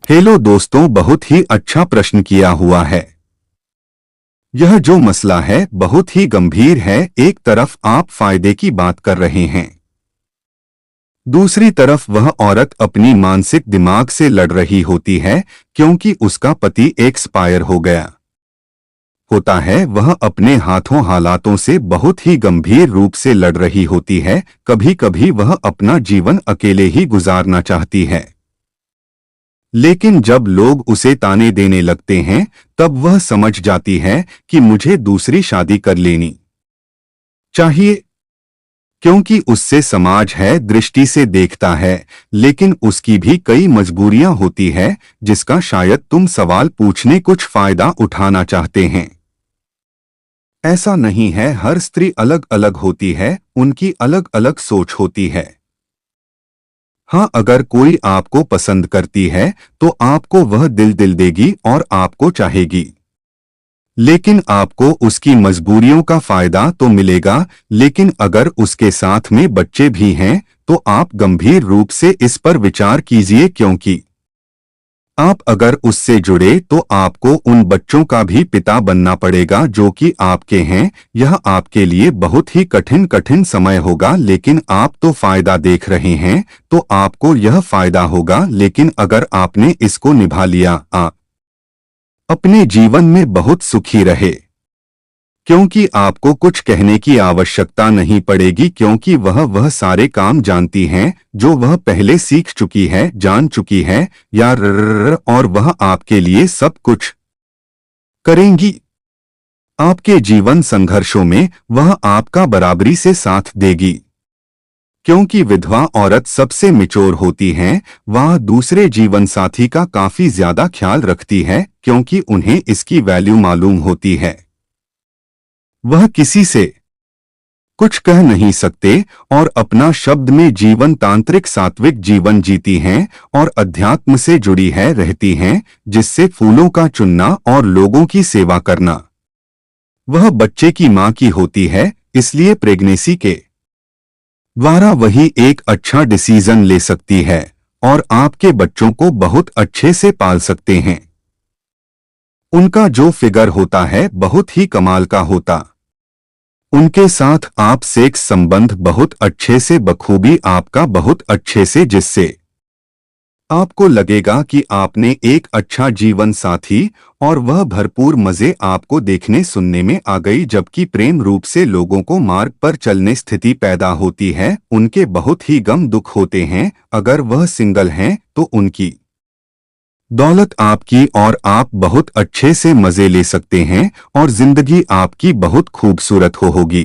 Hello दोस्तों, बहुत ही अच्छा प्रश्न किया हुआ है। यह जो मसला है बहुत ही गंभीर है। एक तरफ आप फायदे की बात कर रहे हैं, दूसरी तरफ वह औरत अपनी मानसिक दिमाग से लड़ रही होती है क्योंकि उसका पति एक्सपायर हो गया होता है। वह अपने हाथों हालातों से बहुत ही गंभीर रूप से लड़ रही होती है। कभी कभी वह अपना जीवन अकेले ही गुजारना चाहती है, लेकिन जब लोग उसे ताने देने लगते हैं तब वह समझ जाती है कि मुझे दूसरी शादी कर लेनी चाहिए, क्योंकि उससे समाज है दृष्टि से देखता है। लेकिन उसकी भी कई मजबूरियां होती है जिसका शायद तुम सवाल पूछने कुछ फायदा उठाना चाहते हैं। ऐसा नहीं है, हर स्त्री अलग अलग होती है, उनकी अलग अलग सोच होती है। हाँ, अगर कोई आपको पसंद करती है तो आपको वह दिल देगी और आपको चाहेगी, लेकिन आपको उसकी मजबूरियों का फायदा तो मिलेगा। लेकिन अगर उसके साथ में बच्चे भी हैं तो आप गंभीर रूप से इस पर विचार कीजिए, क्योंकि आप अगर उससे जुड़े तो आपको उन बच्चों का भी पिता बनना पड़ेगा जो कि आपके हैं। यह आपके लिए बहुत ही कठिन समय होगा, लेकिन आप तो फायदा देख रहे हैं तो आपको यह फायदा होगा। लेकिन अगर आपने इसको निभा लिया, आप अपने जीवन में बहुत सुखी रहे, क्योंकि आपको कुछ कहने की आवश्यकता नहीं पड़ेगी, क्योंकि वह सारे काम जानती हैं जो वह पहले सीख चुकी है, जान चुकी है और वह आपके लिए सब कुछ करेंगी। आपके जीवन संघर्षों में वह आपका बराबरी से साथ देगी, क्योंकि विधवा औरत सबसे मिचोर होती हैं। वह दूसरे जीवन साथी का काफी ज्यादा ख्याल रखती है क्योंकि उन्हें इसकी वैल्यू मालूम होती है। वह किसी से कुछ कह नहीं सकते और अपना शब्द में जीवन तांत्रिक सात्विक जीवन जीती हैं और अध्यात्म से जुड़ी है रहती हैं, जिससे फूलों का चुनना और लोगों की सेवा करना। वह बच्चे की मां की होती है, इसलिए प्रेगनेंसी के द्वारा वही एक अच्छा डिसीजन ले सकती है और आपके बच्चों को बहुत अच्छे से पाल सकते हैं। उनका जो फिगर होता है बहुत ही कमाल का होता। उनके साथ आप सेक्स संबंध बहुत अच्छे से बखूबी आपका बहुत अच्छे से, जिससे आपको लगेगा कि आपने एक अच्छा जीवन साथी और वह भरपूर मजे आपको देखने सुनने में आ गई। जबकि प्रेम रूप से लोगों को मार्ग पर चलने स्थिति पैदा होती है, उनके बहुत ही गम दुख होते हैं। अगर वह सिंगल हैं तो उनकी दौलत आपकी और आप बहुत अच्छे से मजे ले सकते हैं और जिंदगी आपकी बहुत खूबसूरत होगी।